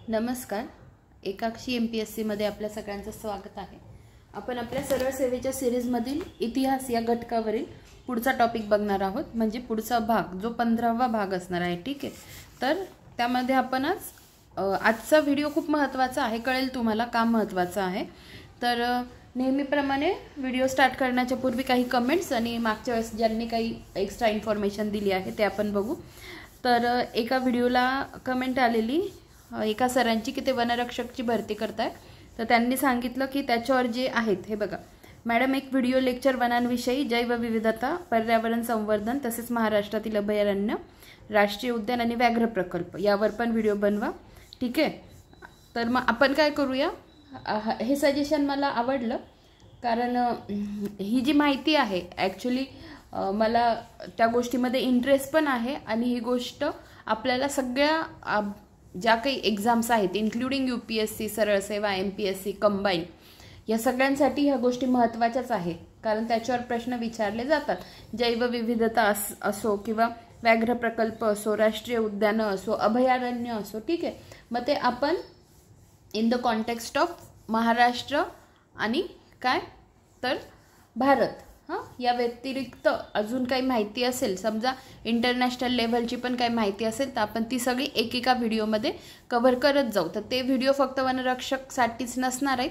नमस्कार. एकाक्षी MPSC मध्ये आपल्या सगळ्यांचं स्वागत आहे. आपण आपल्या सरळ सेवेच्या सिरीजमधील इतिहास या घटकावरील पुढचा टॉपिक बघणार आहोत, म्हणजे पुढचा भाग जो 15वा भाग असणार आहे. ठीक आहे, तर त्यामध्ये आपण आजचा व्हिडिओ खूप महत्त्वाचा आहे, कळेल तुम्हाला का महत्त्वाचा आहे. तर नेहमीप्रमाणे व्हिडिओ स्टार्ट करण्याच्या पूर्वी काही कमेंट्स आणि मागच्या वेळेस ज्यांनी काही एक्स्ट्रा इन्फॉर्मेशन दिली आहे ते आपण बघू. तर एका व्हिडिओला कमेंट आलेली एका सरांची की ते वनरक्षकची भरती करताय. तर त्यांनी सांगितलं की त्याच्यावर जे आहेत हे बघा, मॅडम एक व्हिडिओ लेक्चर वनांविषयी, जैवविविधता, पर्यावरण संवर्धन तसेच महाराष्ट्रातील अभयारण्य, राष्ट्रीय उद्यान आणि व्याघ्र प्रकल्प यावर पण व्हिडिओ बनवा. ठीक आहे, तर मग आपण काय करूया, हे सजेशन मला आवडलं कारण ही जी माहिती आहे ॲक्च्युली मला त्या गोष्टीमध्ये इंटरेस्ट पण आहे आणि ही गोष्ट आपल्याला सगळ्या ज्या काही एक्झाम्स आहेत इन्क्लुडिंग UPSC, सरळ सेवा, MPSC कंबाईन, या सगळ्यांसाठी ह्या गोष्टी महत्त्वाच्याच आहे कारण त्याच्यावर प्रश्न विचारले जातात. जैवविविधता असो किंवा व्याघ्र प्रकल्प असो, राष्ट्रीय उद्यानं असो, अभयारण्य असो. ठीक आहे, मग ते आपण in the context of Maharashtra आणि काय तर भारत, या व्यतिरिक्त अजून काही माहिती असेल, समजा इंटरनॅशनल लेव्हलची पण काही माहिती असेल, तर आपण ती सगळी एकेका व्हिडिओमध्ये कव्हर करत जाऊ. तर ते व्हिडिओ फक्त वनरक्षकसाठीच नसणार आहेत,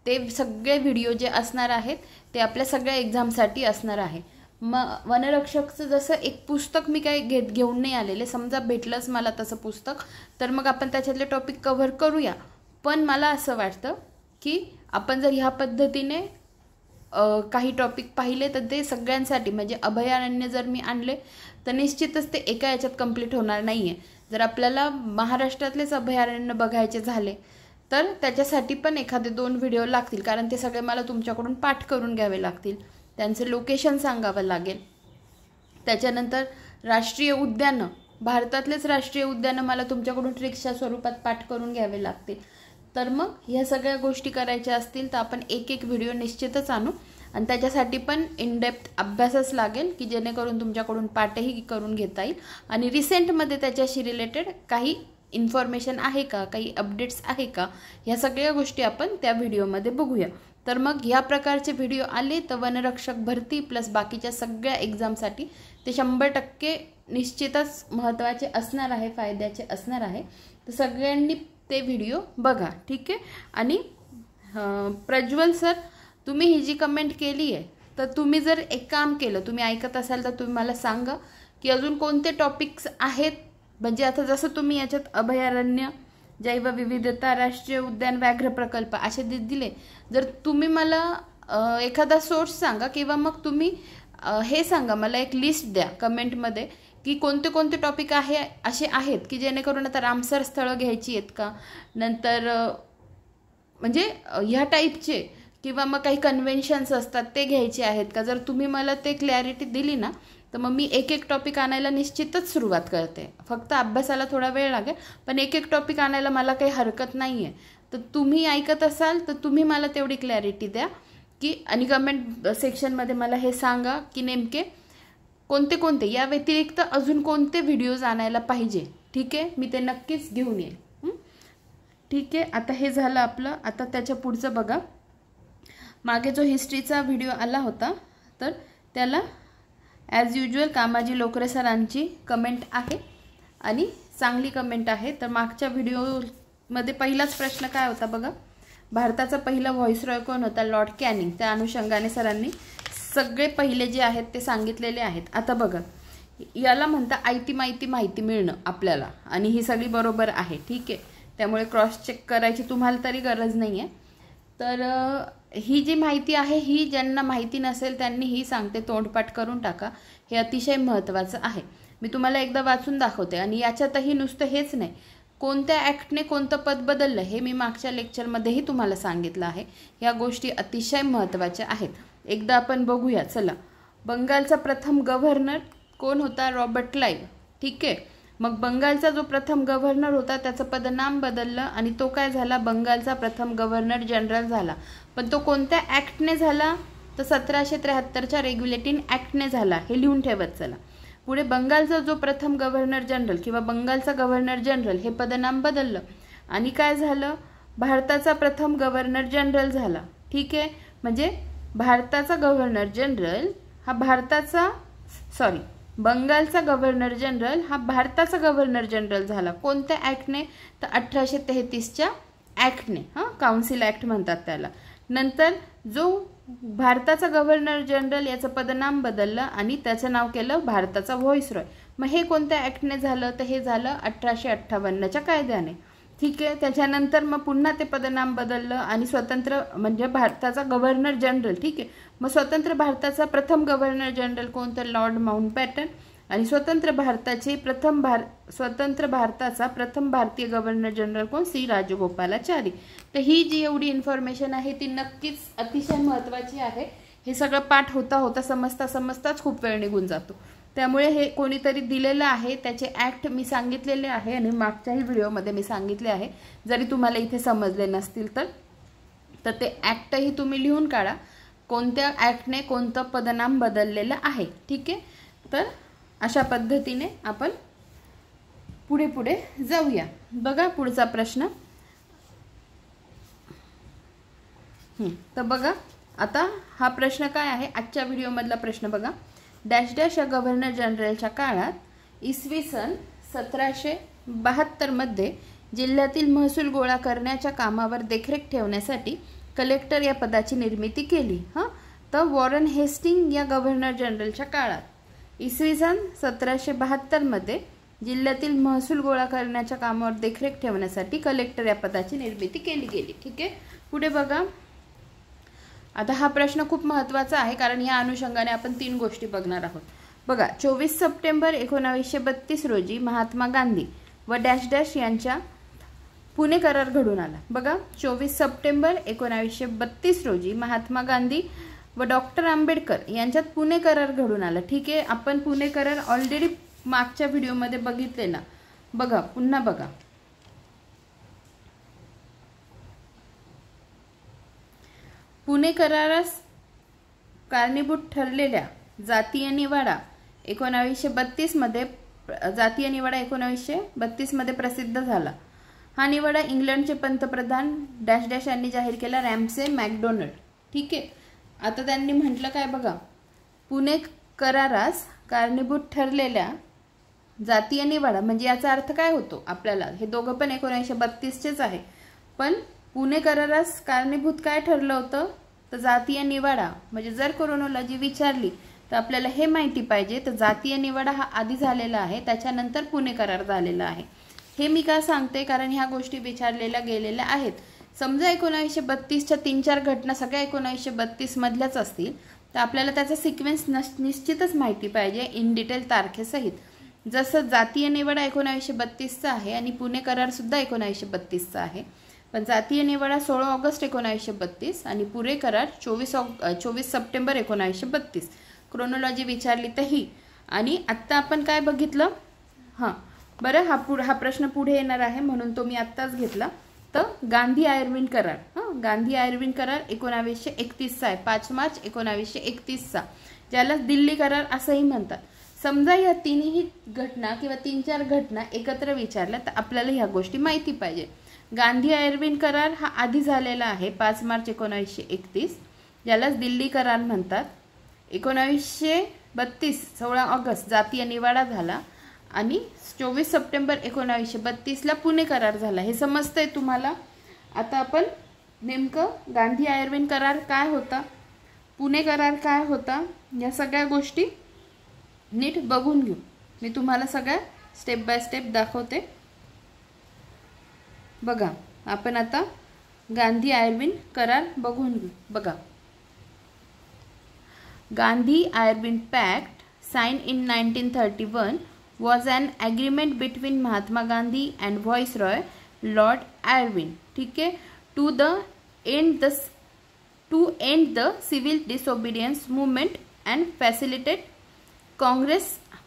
ते सगळे व्हिडिओ जे असणार आहेत ते आपल्या सगळ्या एक्झामसाठी असणार आहे. मग वनरक्षकचं जसं एक पुस्तक मी काही घेऊन नाही आलेले, समजा भेटलंच मला तसं पुस्तक, तर मग आपण त्याच्यातले टॉपिक कव्हर करूया. पण मला असं वाटतं की आपण जर ह्या पद्धतीने काही टॉपिक पाहिले तर ते सगळ्यांसाठी, म्हणजे अभयारण्य जर मी आणले तर निश्चितच ते एका याच्यात कंप्लीट होणार नाही आहे. जर आपल्याला महाराष्ट्रातलेच अभयारण्य बघायचे झाले तर त्याच्यासाठी पण एखादे 2 व्हिडिओ लागतील, कारण ते सगळे मला तुमच्याकडून पाठ करून घ्यावे लागतील, त्यांचं लोकेशन सांगावं लागेल. त्याच्यानंतर राष्ट्रीय उद्यानं, भारतातलेच राष्ट्रीय उद्यानं मला तुमच्याकडून ट्रिक्सच्या स्वरूपात पाठ करून घ्यावे लागतील. तर मग ह्या सगळ्या गोष्टी करायच्या असतील तर आपण एक व्हिडिओ निश्चितच आणू आणि त्याच्यासाठी पण इन डेप्थ अभ्यासच लागेल की जेणेकरून तुमच्याकडून पाठही करून घेता येईल. आणि रिसेंटमध्ये त्याच्याशी रिलेटेड काही इन्फॉर्मेशन आहे का, काही अपडेट्स आहे का, ह्या सगळ्या गोष्टी आपण त्या व्हिडिओमध्ये बघूया. तर मग ह्या प्रकारचे व्हिडिओ आले तर वनरक्षक भरती प्लस बाकीच्या सगळ्या एक्झामसाठी ते 100% निश्चितच महत्त्वाचे असणार आहे, फायद्याचे असणार आहे. तर सगळ्यांनी ते व्हिडिओ बघा. ठीक आहे, आणि प्रज्वल सर, तुम्ही ही जी कमेंट केली आहे तर तुम्ही जर एक काम केलं, तुम्ही ऐकत असाल तर तुम्ही मला सांगा की अजून कोणते टॉपिक्स आहेत. म्हणजे आता जसं तुम्ही याच्यात अभयारण्य, जैवविविधता, राष्ट्रीय उद्यान, व्याघ्र प्रकल्प असे दिले, जर तुम्ही मला एखादा सोर्स सांगा किंवा मग तुम्ही हे सांगा, मला एक लिस्ट द्या कमेंटमध्ये की कोणते कोणते टॉपिक असे आहेत की जेणेकरून आता रामसर स्थळं घ्यायची आहेत का, नंतर म्हणजे ह्या टाईपचे किंवा मग काही कन्व्हेन्शन्स असतात ते घ्यायचे आहेत का. जर तुम्ही मला ते क्लॅरिटी दिली ना तर मग मी एक टॉपिक आणायला निश्चितच सुरुवात करते. फक्त अभ्यासाला थोडा वेळ लागेल, पण एक टॉपिक आणायला मला काही हरकत नाही आहे. तर तुम्ही ऐकत असाल तर तुम्ही मला तेवढी क्लॅरिटी द्या की, आणि कमेंट सेक्शनमध्ये मला हे सांगा की नेमके कोणते कोणते, या व्यतिरिक्त अजून कोणते व्हिडिओज आणायला पाहिजे. ठीक आहे, मी ते नक्कीच घेऊन येईल. ठीक आहे, आता हे झालं आपलं. आता त्याच्या पुढचं बघा, मागे जो हिस्ट्रीचा व्हिडिओ आला होता तर त्याला ॲज युज्युअल कामाजी लोकरे सरांची कमेंट आहे आणि चांगली कमेंट आहे. तर मागच्या व्हिडिओमध्ये पहिलाच प्रश्न काय होता बघा, भारताचा पहिला व्हॉइसरॉय कोण होता, लॉर्ड कॅनिंग. त्या अनुषंगाने सरांनी सगळे पहिले जे आहेत ते सांगितलेले आहेत. आता बघा, याला म्हणता आयती माहिती मिळणं आपल्याला, आणि ही सगळी बरोबर आहे. ठीक आहे, त्यामुळे क्रॉस चेक करायची तुम्हाला तरी गरज नाही आहे. तर ही जी माहिती आहे ही ज्यांना माहिती नसेल त्यांनी ही सांगते, तोंडपाठ करून टाका, हे अतिशय महत्त्वाचं आहे. मी तुम्हाला एकदा वाचून दाखवते. आणि याच्यातही नुसतं हेच नाही, कोणत्या ॲक्टने कोणतं पद बदललं हे मी मागच्या लेक्चरमध्येही तुम्हाला सांगितलं आहे. ह्या गोष्टी अतिशय महत्त्वाच्या आहेत. एकदा आपण बघूया, चला. बंगालचा प्रथम गव्हर्नर कोण होता, रॉबर्ट क्लाइव्ह. ठीक आहे, मग बंगालचा जो प्रथम गव्हर्नर होता त्याचं पदनाम बदललं आणि तो काय झाला, बंगालचा प्रथम गव्हर्नर जनरल झाला. पण तो कोणत्या ॲक्टने झाला, तर 1773च्या रेग्युलेटिंग ॲक्टने झाला. हे लिहून ठेवत चला. पुढे बंगालचा जो प्रथम गव्हर्नर जनरल किंवा बंगालचा गव्हर्नर जनरल हे पदनाम बदललं, आणि काय झालं, भारताचा प्रथम गव्हर्नर जनरल झाला. ठीक आहे, म्हणजे भारताचा गव्हर्नर जनरल हा बंगालचा गव्हर्नर जनरल हा भारताचा गव्हर्नर जनरल झाला. कोणत्या ॲक्टने, तर 1833च्या ॲक्टने. काउन्सिल ॲक्ट म्हणतात त्याला. नंतर जो भारताचा गव्हर्नर जनरल याचं पदनाम बदललं आणि त्याचं नाव केलं भारताचा व्हॉइसरॉय. मग हे कोणत्या ॲक्टने झालं, तर हे झालं 1858च्या कायद्याने. ठीक आहे, त्याच्यानंतर मग पुन्हा ते पदनाम बदललं आणि स्वतंत्र म्हणजे भारताचा गव्हर्नर जनरल. ठीक आहे, मग स्वतंत्र भारताचा प्रथम गव्हर्नर जनरल कोण, तर लॉर्ड माउंटबॅटन. आणि स्वतंत्र भारताचा प्रथम भारतीय गव्हर्नर जनरल कोण, सी राजगोपालाचारी. तर ही जी एवढी इन्फॉर्मेशन आहे ती नक्कीच अतिशय महत्त्वाची आहे. हे सगळं पाठ होता समजताच खूप वेळ निघून जातो. त्यामुळे हे कोणीतरी दिलेलं आहे, त्याचे ॲक्ट मी सांगितलेले आहे आणि मागच्याही व्हिडिओमध्ये मी सांगितले आहे. जरी तुम्हाला इथे समजले नसतील तर ते ॲक्टही तुम्ही लिहून काढा, कोणत्या ॲक्टने कोणतं पदनाम बदललेलं आहे. ठीक आहे, तर अशा पद्धतीने आपण पुढे जाऊया. बघा पुढचा प्रश्न. तर बघा आता हा प्रश्न काय आहे, आजच्या व्हिडिओमधला प्रश्न बघा. डॅश डॅश या गव्हर्नर जनरलच्या काळात इसवी सन 1772 मध्ये जिल्ह्यातील महसूल गोळा करण्याच्या कामावर देखरेख ठेवण्यासाठी कलेक्टर या पदाची निर्मिती केली. तर वॉरन हेस्टिंग या गव्हर्नर जनरलच्या काळात इसवी सन 1772 मध्ये जिल्ह्यातील महसूल गोळा करण्याच्या कामावर देखरेख ठेवण्यासाठी कलेक्टर या पदाची निर्मिती केली गेली. ठीक आहे, पुढे बघा. आता हा प्रश्न खूप महत्त्वाचा आहे कारण या अनुषंगाने आपण 3 गोष्टी बघणार आहोत. बघा, 24 सप्टेंबर 1932 रोजी महात्मा गांधी व डॅश डॅश यांच्या पुणे करार घडून आला. बघा, 24 सप्टेंबर 1932 रोजी महात्मा गांधी व डॉक्टर आंबेडकर यांच्यात पुणे करार घडून आला. ठीक आहे, आपण पुणे करार ऑलरेडी मागच्या व्हिडिओमध्ये बघितलेला. बघा, पुन्हा बघा. पुणे करारास कारणीभूत ठरलेल्या जातीय निवाडा 1932 मध्ये प्रसिद्ध झाला. हा निवाडा इंग्लंडचे पंतप्रधान डॅश डॅश यांनी जाहीर केला, रॅम्से मॅकडोनल्ड. ठीक आहे, आता त्यांनी म्हटलं काय बघा, पुणे करारास कारणीभूत ठरलेल्या जातीय निवाडा म्हणजे याचा अर्थ काय होतो आपल्याला, हे दोघं पण 1932चेच आहे. पण पुणे करारास कारणीभूत काय ठरलं होतं, तर जातीय निवाडा. म्हणजे जर क्रोनॉलॉजी विचारली तर आपल्याला हे माहिती पाहिजे, तर जातीय निवाडा हा आधी झालेला आहे, त्याच्यानंतर पुणे करार झालेला आहे. हे मी का सांगते, कारण ह्या गोष्टी विचारलेल्या गेलेल्या आहेत. समजा 1932च्या 3-4 घटना सगळ्या 1932 मधल्याच असतील तर आपल्याला त्याचा सिक्वेन्स निश्चितच माहिती पाहिजे इन डिटेल तारखेसहित. जसं जातीय निवाडा 1932चा आहे आणि पुणे करार सुद्धा 1932चा आहे. पण जातीय निवाडा 16 ऑगस्ट 1932 आणि पुणे करार 24 सप्टेंबर 1932. क्रोनॉलॉजी विचारली तर ही. आणि आत्ता आपण काय बघितलं, बरं हा प्रश्न पुढे येणार आहे म्हणून तो मी आत्ताच घेतला. तर गांधी आयर्विन करार, गांधी आयर्विन करार 1931चा आहे, 5 मार्च 1931चा, ज्याला दिल्ली करार असंही म्हणतात. समजा या तिन्ही घटना किंवा 3-4 घटना एकत्र विचारल्या तर आपल्याला ह्या गोष्टी माहिती पाहिजे. गांधी आयर्विन करार हा आधी झालेला आहे 5 मार्च 1931, ज्यालाच दिल्ली करार म्हणतात. 1932 16 ऑगस्ट जातीय निवाडा झाला आणि 24 सप्टेंबर 1932ला पुणे करार झाला. हे समजतंय तुम्हाला. आता आपण नेमकं गांधी आयर्विन करार काय होता, पुणे करार काय होता, या सगळ्या गोष्टी नीट बघून घेऊ. मी तुम्हाला सगळ्या स्टेप बाय स्टेप दाखवते. बघा, आपण आता गांधी आयर्विन करार बघून घेऊ. बघा, Gandhi Irwin pact sign in 1931 was an agreement between Mahatma Gandhi and Viceroy Lord Irwin. ठीक है, to end the civil disobedience movement and facilitate Congress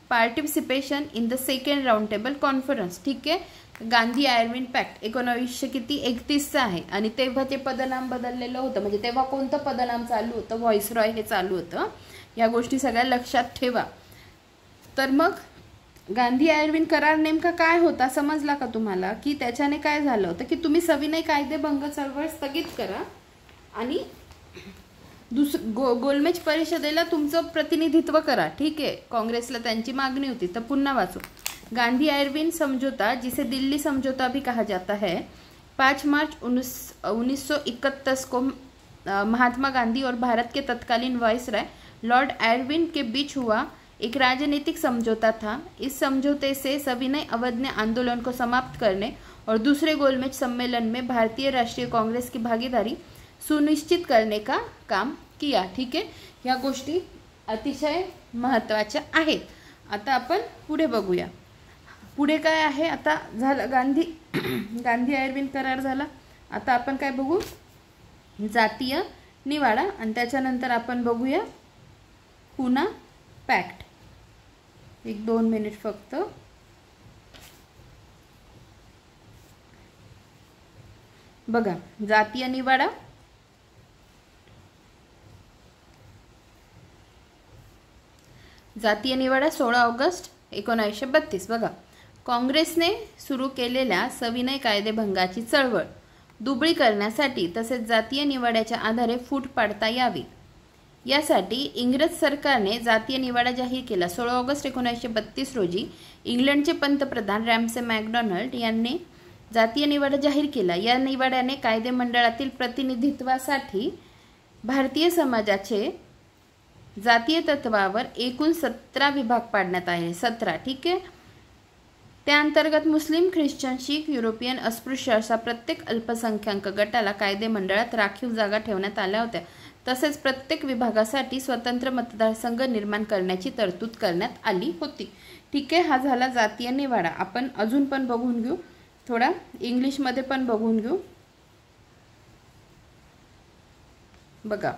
participation in the second round table conference. ठीक है, Gandhi Irwin pact 1931चा आहे आणि तेव्हा ते पदनाम बदललेलं होतं. म्हणजे तेव्हा कोणतं पदनाम चालू होतं, व्हॉइसरॉय हे चालू होतं. या गोष्टी सगळ्या लक्षात ठेवा. तर मग गांधी आयर्विन करार नेमका काय होता समजला का तुम्हाला? की त्याच्याने काय झालं होतं की तुम्ही सविनय कायदेभंग चळवळ स्थगित करा आणि गोलमेज परिषदेला तुमचं प्रतिनिधित्व करा. ठीक आहे, काँग्रेसला त्यांची मागणी होती. तर पुन्हा वाचू. गांधी आयर्विन समझौता, जिसे दिल्ली समझौता भी कहा जाता है, 5 मार्च 1931 को महात्मा गांधी और भारत के तत्कालीन वायसराय लॉर्ड आयर्विन के बीच हुआ एक राजनीतिक समझौता था. इस समझौते से सविनय अवध ने आंदोलन को समाप्त करने और दूसरे गोलमेज सम्मेलन में भारतीय राष्ट्रीय कांग्रेस की भागीदारी सुनिश्चित करने का काम किया. ठीक आहे, ह्या गोष्टी अतिशय महत्त्वाच्या आहेत. आता आपण पुढे बघूया. पुढे काय आहे? आता झालं गांधी आयर्विन करार झाला. आता आपण काय बघू? जातीय निवाडा आणि त्याच्यानंतर आपण बघूया पुना पॅक्ट. 1-2 मिनिट फक्त. बघा, जातीय निवाडा, जातीय निवाडा 16 ऑगस्ट 1932. बघा, काँग्रेसने सुरू केलेल्या सविनय कायदेभंगाची चळवळ दुबळी करण्यासाठी तसेच जातीय निवाड्याच्या आधारे फूट पाडता यावी यासाठी इंग्रज सरकारने जातीय निवाडा जाहीर केला. 16 ऑगस्ट 1932 रोजी इंग्लंडचे पंतप्रधान रॅमसे मॅकडोनाल्ड यांनी जातीय निवाडा जाहीर केला. या निवाड्याने कायदेमंडळातील प्रतिनिधित्वासाठी भारतीय समाजाचे जातीय तत्वावर एकूण 17 विभाग पाडण्यात आले. 17. ठीक आहे. त्या अंतर्गत मुस्लिम, ख्रिश्चन, शीख, युरोपियन, अस्पृश्य अशा प्रत्येक अल्पसंख्याक गटाला कायदेमंडळात राखीव जागा ठेवण्यात आल्या होत्या. तसेच प्रत्येक विभागासाठी स्वतंत्र मतदारसंघ निर्माण करण्याची तरतूद करण्यात आली होती. ठीक आहे, हा झाला जातीय निवाडा. आपण अजून पण बघून घेऊ, थोडा इंग्लिशमध्ये पण बघून घेऊ. बघा,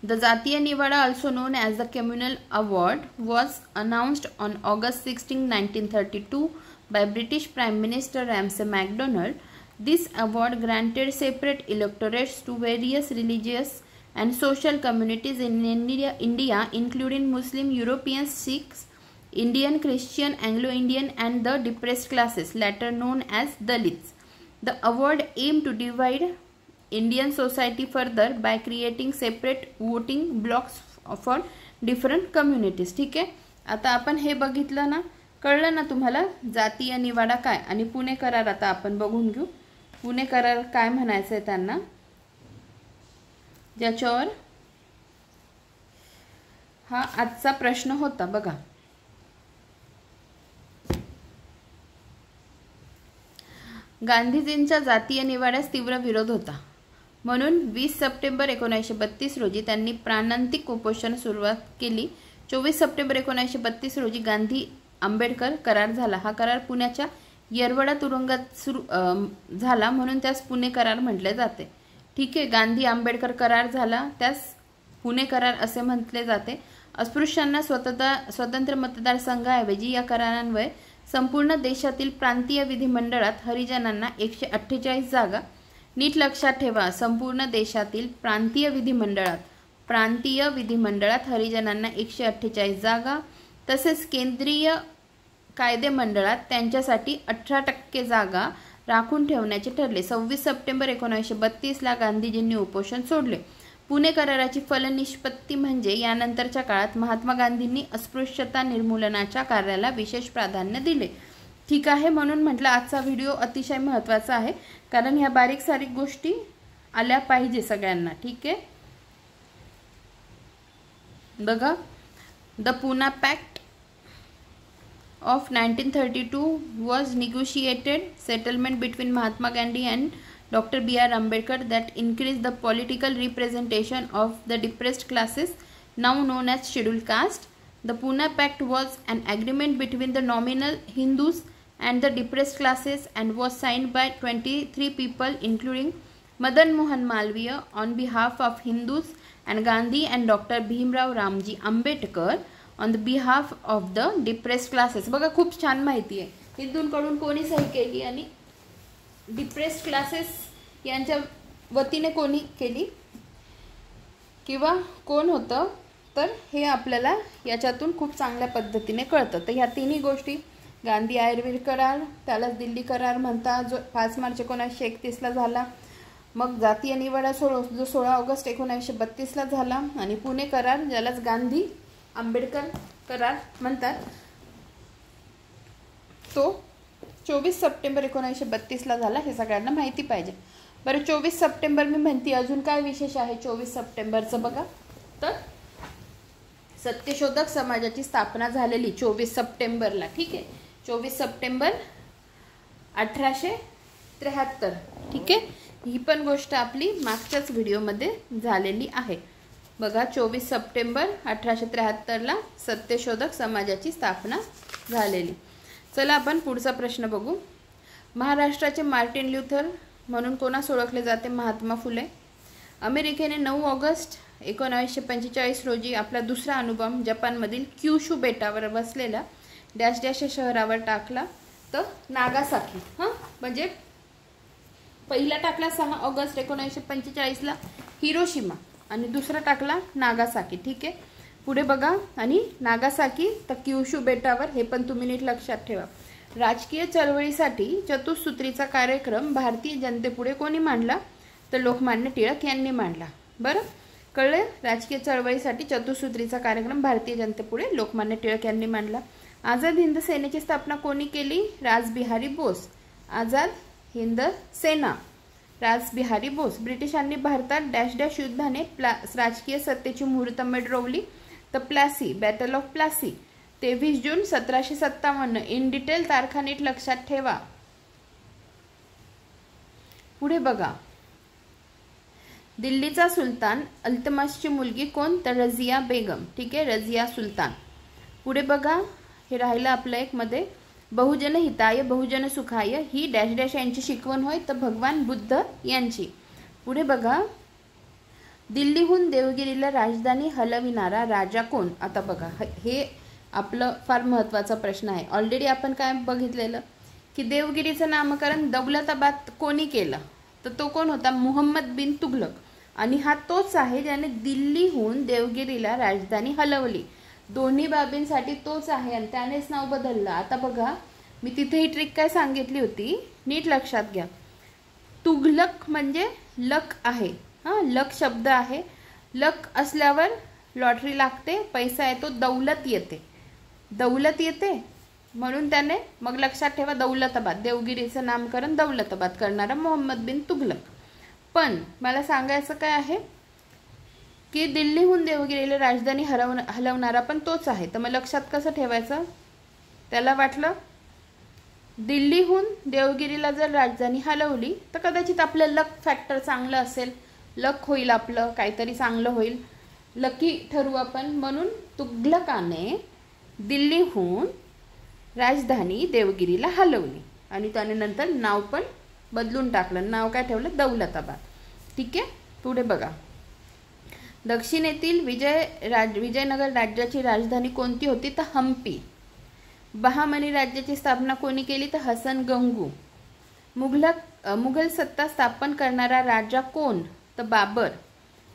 The Jatiya Niwada, also known as the Communal Award, was announced on August 16, 1932 by British Prime Minister Ramsay MacDonald. This award granted separate electorates to various religious and social communities in India, including Muslim, Europeans, Sikhs, Indian, Christian, Anglo-Indian and the depressed classes, later known as Dalits. The award aimed to divide Indian society further by creating separate voting blocks for different communities. ठीक आहे. आता आपण हे बघितलं ना, कळलं ना तुम्हाला जातीय निवाडा काय आणि पुणे करार. आता आपण बघून घेऊ पुणे करार काय म्हणायचं आहे त्यांना, ज्याच्यावर हा आजचा प्रश्न होता. बघा, गांधीजींच्या जातीय निवाड्यास तीव्र विरोध होता. म्हणून 20 सप्टेंबर 1932 रोजी त्यांनी प्राणांतिक उपोषण सुरुवात केली. 24 सप्टेंबर 1932 रोजी गांधी आंबेडकर करार झाला. हा करार पुण्याच्या येरवडा तुरुंगात झाला, म्हणून त्यास पुणे करार म्हटले जाते. ठीक आहे, गांधी आंबेडकर करार झाला, त्यास पुणे करार असे म्हटले जाते. अस्पृश्यांना स्वतंत्र मतदारसंघाऐवजी या करारान्वये संपूर्ण देशातील प्रांतीय विधिमंडळात हरिजनांना 148 जागा. नीट लक्षात ठेवा, संपूर्ण देशातील प्रांतीय विधिमंडळात हरिजनांना 148 जागा, तसेच केंद्रीय कायदेमंडळात त्यांच्यासाठी 18% जागा राखून ठेवण्याचे ठरले. 26 सप्टेंबर 1932 ला गांधीजींनी उपोषण सोडले. पुणे कराराची फलनिष्पत्ती म्हणजे यानंतरच्या काळात महात्मा गांधींनी अस्पृश्यता निर्मूलनाच्या कार्याला विशेष प्राधान्य दिले. ठीक आहे, म्हणून म्हटलं आजचा व्हिडिओ अतिशय महत्त्वाचा आहे, कारण ह्या बारीक सारीक गोष्टी आल्या पाहिजे सगळ्यांना. ठीक आहे. बघा, the Poona pact of 1932 was negotiated settlement between Mahatma Gandhi and Dr. B.R. Ambedkar that increased the political representation of the depressed classes, now known as scheduled caste. The Pune Pact was an agreement between the nominal Hindus and the depressed classes and was signed by 23 people, including Madan Mohan Malviya on behalf of Hindus and Gandhi and Dr. Bhimrao Ramji Ambedkar on the behalf of the depressed classes. बघा, खूप छान माहिती आहे. हिंदूंकडून कोणी सही केली आणि depressed classes यांच्या वतीने कोणी केली किंवा कोण होतं, तर हे आपल्याला याच्यातून खूप चांगल्या पद्धतीने कळतं. तर ह्या तिन्ही गोष्टी, गांधी आयर्विन करार, त्यालाच दिल्ली करार म्हणतात, जो 5 मार्च 1931ला झाला. मग जातीय निवाडा जो 16 ऑगस्ट 1932ला झाला. आणि पुणे करार, ज्यालाच गांधी आंबेडकर करार म्हणतात, तो 24 सप्टेंबर 1932ला झाला. हे सगळ्यांना माहिती पाहिजे. बरं, 24 सप्टेंबर मी म्हणते, अजून काय विशेष आहे 24 सप्टेंबरचं बघा. तर सत्यशोधक समाजाची स्थापना झालेली 24 सप्टेंबरला. ठीक आहे, 24 सप्टेंबर 1873. ठीक आहे, ही पण गोष्ट आपली मागच्याच व्हिडिओमध्ये झालेली आहे बघा. 24 सप्टेंबर 1873ला सत्यशोधक समाजाची स्थापना झालेली. चला आपण पुढचा प्रश्न बघू. महाराष्ट्राचे मार्टिन ल्यूथर म्हणून कोणास ओळखले जाते? महात्मा फुले. अमेरिकेने 9 ऑगस्ट 1945 रोजी आपला दुसरा अणुबॉम्ब जपानमधील क्युशू बेटावर बसलेल्या डॅश डॅश शहरावर टाकला. तर नागासाकी. म्हणजे पहिला टाकला 6 ऑगस्ट 1945ला हिरोशिमा आणि दुसरा टाकला नागासाकी. ठीक आहे, पुढे बघा. आणि नागासाकी तर क्युशू बेटावर, हे पण तुम्ही नीट लक्षात ठेवा. राजकीय चळवळीसाठी चतुसूत्रीचा कार्यक्रम भारतीय जनतेपुढे कोणी मांडला? तर लोकमान्य टिळक यांनी मांडला. बरं, कळलं? राजकीय चळवळीसाठी चतुसूत्रीचा कार्यक्रम भारतीय जनतेपुढे लोकमान्य टिळक यांनी मांडला. आझाद हिंद सेनेची स्थापना कोणी केली? रासबिहारी बोस. आझाद हिंद सेना, रासबिहारी बोस. ब्रिटिशांनी भारतात डॅश डॅश युद्धाने राजकीय सत्तेची मुहूर्तमेढ रोवली. तर Plassey, battle of Plassey, 23 June 1757. In detail तारखा नीट लक्षात ठेवा. पुढे बघा. दिल्लीचा सुलतान अल्तमशची मुलगी कोण? तर रझिया बेगम. ठीक आहे, रझिया सुलतान. पुढे बघा, हे राहिलं आपलं एक मध्ये. बहुजन हिताय बहुजन सुखाय ही डॅश डॅश यांची शिकवण होय. तर भगवान बुद्ध यांची. पुढे बघा. दिल्लीहून देवगिरीला राजधानी हलविणारा राजा कोण? आता बघा, हे आपलं फार महत्त्वाचा प्रश्न आहे. ऑलरेडी आपण काय बघितलेलं की देवगिरीचं नामकरण दौलताबाद कोणी केलं? तर तो कोण होता? मुहम्मद बिन तुघलक. आणि हा तोच आहे ज्याने दिल्लीहून देवगिरीला राजधानी हलवली. दोन्ही बाबींसाठी तोच आहे आणि त्यानेच नाव बदललं. आता बघा, मी तिथे ही ट्रिक काय सांगितली होती, नीट लक्षात घ्या. तुघलक म्हणजे लक आहे. लक शब्द आहे. लक असल्यावर लॉटरी लागते, पैसा येतो, दौलत येते. दौलत येते म्हणून त्याने, मग लक्षात ठेवा, दौलताबाद, देवगिरीचं नामकरण दौलताबाद करणारा मोहम्मद बिन तुघलक. पण मला सांगायचं काय आहे की दिल्लीहून देवगिरीला राजधानी हलवणारा पण तोच आहे. तर मग लक्षात कसं ठेवायचं? त्याला वाटलं दिल्लीहून देवगिरीला जर राजधानी हलवली तर कदाचित आपलं लक फॅक्टर चांगलं असेल, लक होईल, आपलं काहीतरी चांगलं होईल, लकी ठरवू आपण. म्हणून तुघलकाने दिल्लीहून राजधानी देवगिरीला हलवली आणि त्याने नंतर नाव पण बदलून टाकलं. नाव काय ठेवलं? दौलताबाद. ठीक आहे, पुढे बघा. दक्षिणेतील विजयनगर राज्याची राजधानी कोणती होती? तर हम्पी. बहामनी राज्याची स्थापना कोणी केली? तर हसन गंगू. मुघल सत्ता स्थापन करणारा राजा कोण? तर बाबर.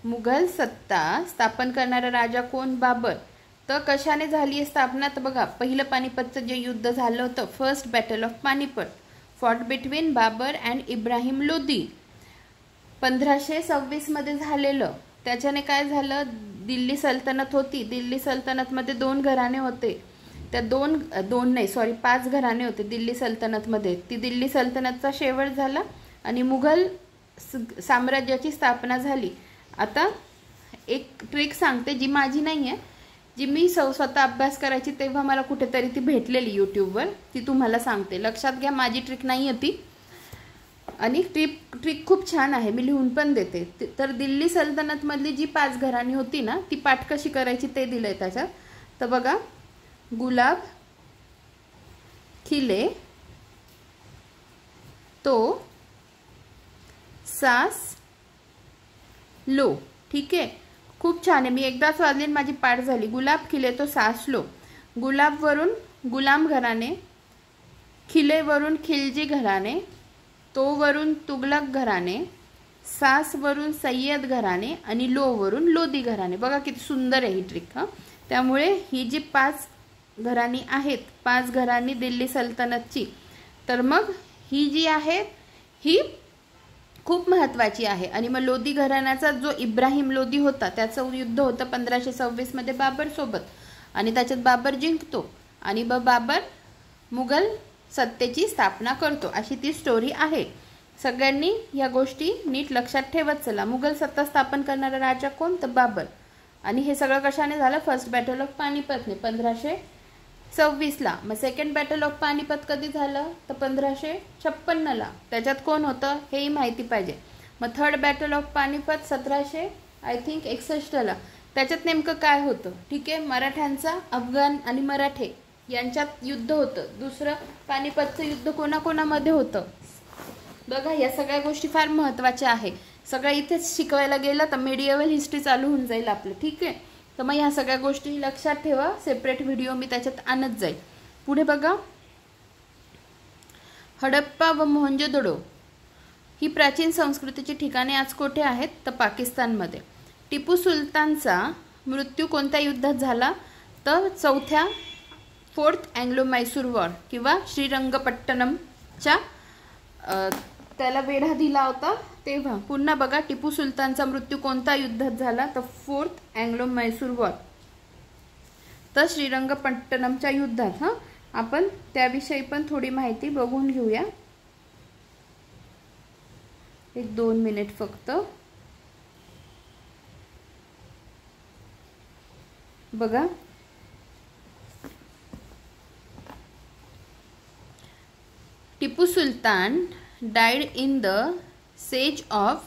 मुघल सत्ता स्थापन करणारा राजा कोण? बाबर. तर कशाने झाली आहे स्थापना? तर बघा, पहिलं पानिपतचं जे युद्ध झालं होतं, first battle of Panipat, fought between Babur and Ibrahim Lodi, 1526 मध्ये झालेलं. त्याच्याने काय झालं? दिल्ली सल्तनत होती. दिल्ली सल्तनतमध्ये 2 घराणे होते. त्या 5 घराणे होते दिल्ली सल्तनतमध्ये. ती दिल्ली सल्तनतचा शेवट झाला आणि मुघल साम्राज्याची स्थापना झाली. आता एक ट्रिक सांगते, जी माझी नाही आहे, जी मी स्वतः अभ्यास करायची तेव्हा मला कुठेतरी ती भेटलेली यूट्यूबवर, ती तुम्हाला सांगते. लक्षात घ्या, माझी ट्रिक नाही आहे ती, आणि ट्रिक खूप छान आहे, मी लिहून पण देते. तर दिल्ली सल्तनतमधली जी 5 घराणी होती ना, ती पाठ कशी करायची ते दिलंय त्याच्यात. तर बघा, गुलाब, खिले, तो, सास, लो. ठीक आहे, खूप छान आहे. मी एकदाच वाजली माझी पाठ झाली. गुलाब, खिले, तो, सास, लो. गुलाबवरून गुलाम घराणे, खिलेवरून खिलजी घराणे, तो वरून तुघलक घराणे, सासवरून सय्यद घराणे आणि लोवरून लोधी घराणे. बघा किती सुंदर आहे ही ट्रिक. त्यामुळे ही जी 5 घराणी आहेत, 5 घराणी दिल्ली सल्तनतची, तर मग ही जी आहे ही खूप महत्त्वाची आहे. आणि मग लोधी घराण्याचा जो इब्राहिम लोधी होता त्याचं युद्ध होतं 1526 मध्ये बाबर सोबत, आणि त्याच्यात बाबर जिंकतो आणि बाबर मुघल सत्तेची स्थापना करतो, अशी ती स्टोरी आहे. सगळ्यांनी या गोष्टी नीट लक्षात ठेवत चला. मुघल सत्ता स्थापन करणारा राजा कोण? तर बाबर. आणि हे सगळं कशाने झालं? फर्स्ट बॅटल ऑफ पानिपतने 1526ला. मग सेकंड बॅटल ऑफ पानिपत कधी झालं? तर 1556ला. त्याच्यात कोण होतं हेही माहिती पाहिजे. मग थर्ड बॅटल ऑफ पानिपत 1761ला. त्याच्यात नेमकं काय होतं? ठीक आहे, मराठ्यांचा अफगाण आणि मराठे यांच्यात युद्ध होतं. दुसरं पानिपतचं युद्ध कोणाकोणामध्ये होतं? बघा, या सगळ्या गोष्टी फार महत्त्वाच्या आहे. सगळं इथेच शिकवायला गेलं तर मेडिएवल हिस्ट्री चालू होऊन जाईल आपलं. ठीक आहे, तर मग ह्या सगळ्या गोष्टी लक्षात ठेवा. सेपरेट व्हिडिओ मी त्याच्यात आणत जाईल. पुढे बघा, हडप्पा व मोहनजोदडो ही प्राचीन संस्कृतीची ठिकाणे आज कुठे आहेत? तर पाकिस्तानमध्ये. टिपू सुलतानचा मृत्यू कोणत्या युद्धात झाला? तर चौथ्या 4th अँग्लो मैसूर वॉर किंवा श्रीरंगपट्टणमच्या त्याला वेढा दिला होता तेव्हा. पुन्हा बघा, टिपू सुलतानचा मृत्यू कोणत्या युद्धात झाला? तर 4th अँग्लो मैसूर वॉर, तर श्रीरंगपट्टणमच्या युद्धात. आपण त्याविषयी पण थोडी माहिती बघून घेऊया. 1-2 मिनिट फक्त. बघा, Tipu Sultan died in the siege of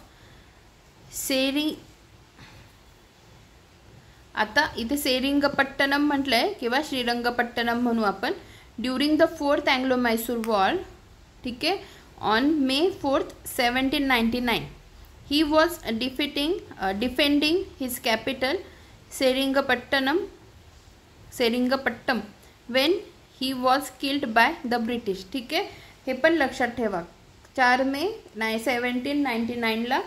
आता इथे सेरिंगपट्टणम म्हटलंय किंवा श्रीरंगपट्टणम म्हणू आपण. During the 4th Anglo Mysore war, ठीक आहे, on May 4th 1799 he was defending his capital Seringapatam when he was killed by the British. ठीक आहे, हे पण लक्षात ठेवा. 4 मे 1799ला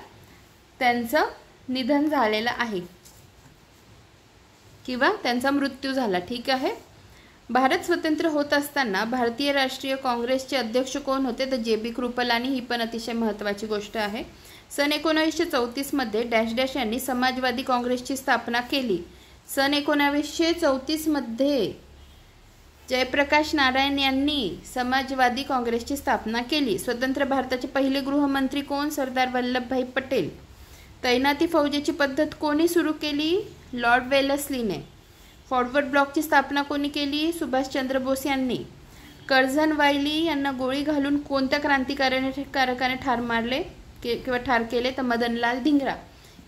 त्यांचं निधन झालेलं आहे किंवा त्यांचा मृत्यू झाला. ठीक आहे. भारत स्वतंत्र होत असताना भारतीय राष्ट्रीय काँग्रेसचे अध्यक्ष कोण होते? तर JB कृपलानी. ही पण अतिशय महत्त्वाची गोष्ट आहे. सन 1934 मध्ये डॅश डॅश यांनी समाजवादी काँग्रेसची स्थापना केली. सन 1934 मध्ये जयप्रकाश नारायण यांनी समाजवादी काँग्रेसची स्थापना केली. स्वतंत्र भारताचे पहिले गृहमंत्री कोण? सरदार वल्लभभाई पटेल. तैनाती फौजेची पद्धत कोणी सुरू केली? लॉर्ड वेलस्लीने. फॉरवर्ड ब्लॉकची स्थापना कोणी केली? सुभाषचंद्र बोस यांनी. कर्झन वायली यांना गोळी घालून कोणत्या क्रांतिकारकाने ठार मारले किंवा ठार केले? तर मदनलाल धिंगरा.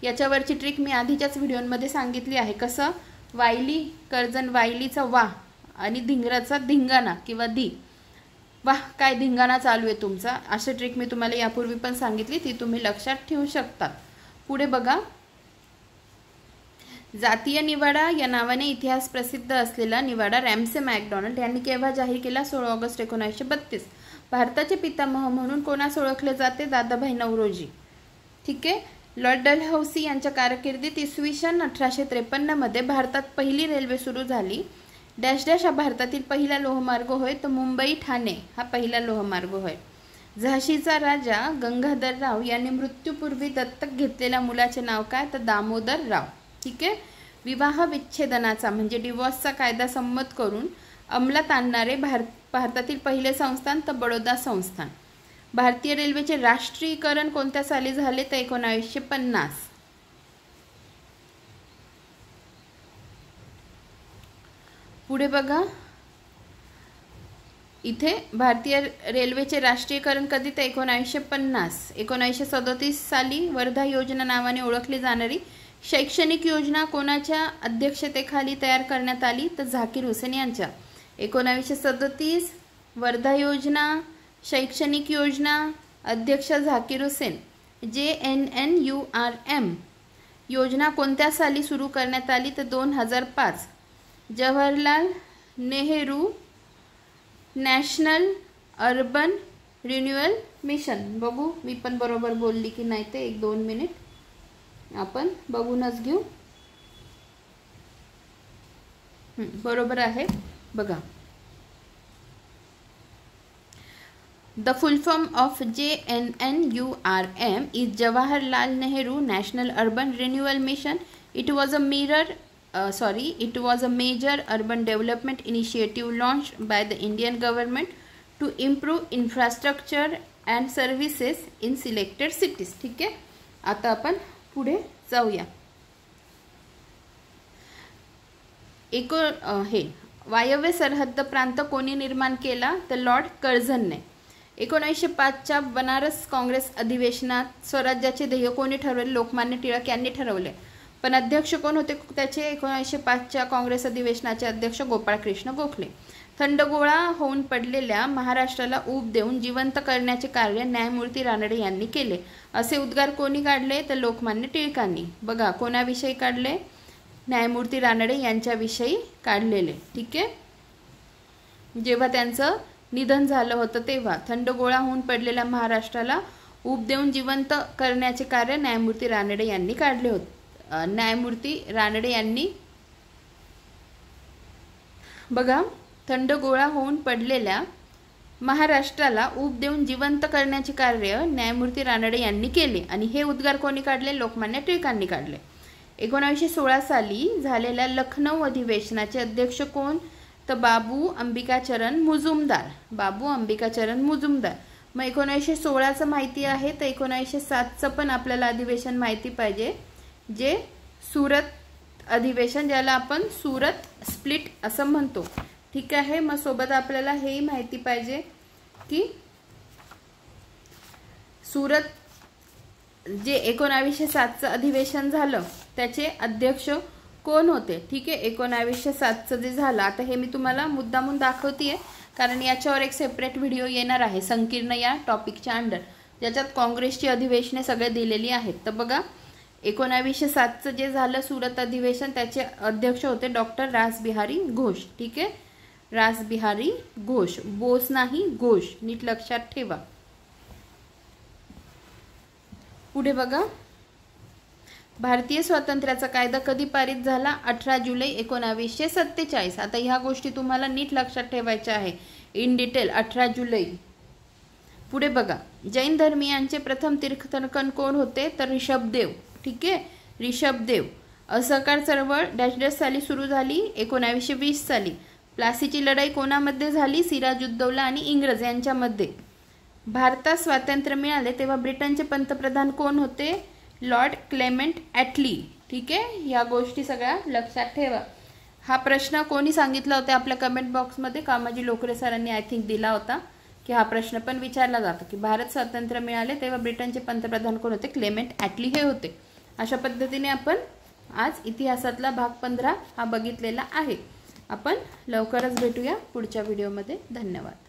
याच्यावरची ट्रिक मी आधीच्याच व्हिडिओमध्ये सांगितली आहे. कसं? वायली, कर्झन वायलीचा वा आणि धिंगराचा धिंगाणा किंवा धी. वाह, काय धिंगाणा चालू आहे तुमचा. अशी ट्रिक मी तुम्हाला यापूर्वी पण सांगितली, ती तुम्ही लक्षात ठेवू शकता. पुढे बघा, जातीय निवाडा या नावाने इतिहास प्रसिद्ध असलेला निवाडा रॅमसे मॅकडॉनल्ड यांनी केव्हा जाहीर केला? 16 ऑगस्ट 1932. भारताचे पितामह म्हणून कोणास ओळखले जाते? दादाभाई नौरोजी. ठीक आहे. लॉर्ड डलहौसी यांच्या कारकिर्दीत इसवी सन 1853 मध्ये भारतात पहिली रेल्वे सुरू झाली. डॅश डॅश हा भारतातील पहिला लोहमार्ग होय. तर मुंबई ठाणे हा पहिला लोहमार्ग होय. झाशीचा राजा गंगाधरराव यांनी मृत्यूपूर्वी दत्तक घेतलेल्या मुलाचे नाव काय? तर दामोदर राव. ठीक आहे. विवाह विच्छेदनाचा म्हणजे डिवॉर्सचा कायदा संमत करून अंमलात आणणारे भारतातील पहिले संस्थान तर बडोदा संस्थान. भारतीय रेल्वेचे राष्ट्रीयकरण कोणत्या साली झाले? तर 1950. पुढे बघा, इथे भारतीय रेल्वेचे राष्ट्रीयकरण कधी? तर 1950. 1937 साली वर्धा योजना नावाने ओळखली जाणारी शैक्षणिक योजना कोणाच्या अध्यक्षतेखाली तयार करण्यात आली? तर झाकीर हुसेन यांच्या. 1937 वर्धा योजना, शैक्षणिक योजना, अध्यक्ष झाकीर हुसेन. JNNURM योजना कोणत्या साली सुरू करण्यात आली? तर 2005. Jawaharlal Nehru national urban renewal mission. बघू मी पण बरोबर बोलली की नाही ते. 1-2 मिनिट आपण बघूनच घेऊ. बरोबर आहे बघा. The full form of JNNURM is Jawaharlal Nehru National Urban Renewal Mission. It was a major urban development initiative launched by the Indian government to improve infrastructure and services in selected cities. ठीक आहे. आता आपण पुढे जाऊया. हे वायव्य सरहद्द प्रांत कोणी निर्माण केला? तर लॉर्ड कर्झनने. 1905च्या बनारस काँग्रेस अधिवेशनात स्वराज्याचे ध्येय कोणी ठरवले? लोकमान्य टिळक यांनी ठरवले. पण अध्यक्ष कोण होते त्याचे? 1905च्या काँग्रेस अधिवेशनाचे अध्यक्ष गोपाळकृष्ण गोखले. थंडगोळा होऊन पडलेल्या महाराष्ट्राला ऊब देऊन जिवंत करण्याचे कार्य न्यायमूर्ती रानडे यांनी केले. असे उद्गार कोणी काढले? तर लोकमान्य टिळकांनी. बघा कोणाविषयी काढले? न्यायमूर्ती रानडे यांच्याविषयी काढलेले. ठीक आहे. जेव्हा त्यांचं निधन झालं होतं तेव्हा थंडगोळा होऊन पडलेल्या महाराष्ट्राला ऊब देऊन जिवंत करण्याचे कार्य न्यायमूर्ती रानडे यांनी काढले होते. न्यायमूर्ती रानडे यांनी बघा थंडगोळा होऊन पडलेल्या महाराष्ट्राला ऊब देऊन जिवंत करण्याचे कार्य न्यायमूर्ती रानडे यांनी केले. आणि हे उद्गार कोणी काढले? लोकमान्य टिळकांनी काढले. 1916 साली झालेल्या लखनौ अधिवेशनाचे अध्यक्ष कोण? तर बाबू अंबिकाचरण मुजुमदार. बाबू अंबिकाचरण मुजुमदार. मग 1916चं माहिती आहे, तर 1907चं पण आपल्याला अधिवेशन माहिती पाहिजे, जे सुरत अधिवेशन, ज्याला आपण सुरत स्प्लिट असं म्हणतो. ठीक आहे. मग सोबत आपल्याला हेही माहिती पाहिजे की सुरत जे 1907चं अधिवेशन झालं त्याचे अध्यक्ष कोण होते? ठीक आहे. 1907चं जे झालं, आता हे मी तुम्हाला मुद्दामून दाखवतेय कारण याच्यावर एक सेपरेट व्हिडिओ येणार आहे संकीर्ण या टॉपिकच्या अंडर, ज्याच्यात काँग्रेसची अधिवेशने सगळे दिलेली आहेत. तर बघा 1907चं जे झालं सुरत अधिवेशन त्याचे अध्यक्ष होते डॉक्टर रासबिहारी घोष. ठीक आहे. रासबिहारी घोष. बोस नाही, घोष. नीट लक्षात ठेवा. पुढे बघा. भारतीय स्वातंत्र्याचा कायदा कधी पारित झाला? 18 जुलै 1947. आता ह्या गोष्टी तुम्हाला नीट लक्षात ठेवायच्या आहे इन डिटेल. 18 जुलै. पुढे बघा. जैन धर्मीयांचे प्रथम तीर्थंकर कोण होते? तर ऋषभदेव. ठीक आहे. ऋषभदेव. असहकार चळवळ डॅश साली सुरू झाली? 1920 साली. प्लासीची लढाई कोणामध्ये झाली? सिराजुद्दौला आणि इंग्रज यांच्यामध्ये. भारतात स्वातंत्र्य मिळाले तेव्हा ब्रिटनचे पंतप्रधान कोण होते? Lord Clement Attlee. ठीक आहे. या गोष्टी सगळ्या लक्षात ठेवा. हा प्रश्न कोणी सांगितला होता आपल्या कमेंट बॉक्समध्ये? कामाजी लोकरे सरांनी आय थिंक दिला होता की हा प्रश्न पण विचारला जातो की भारत स्वातंत्र्य मिळाले तेव्हा ब्रिटनचे पंतप्रधान कोण होते? क्लेमेंट ॲटली हे होते. अशा पद्धतीने आपण आज इतिहासातला भाग 15 हा बघितलेला आहे. आपण लवकरच भेटूया पुढच्या व्हिडिओमध्ये. धन्यवाद.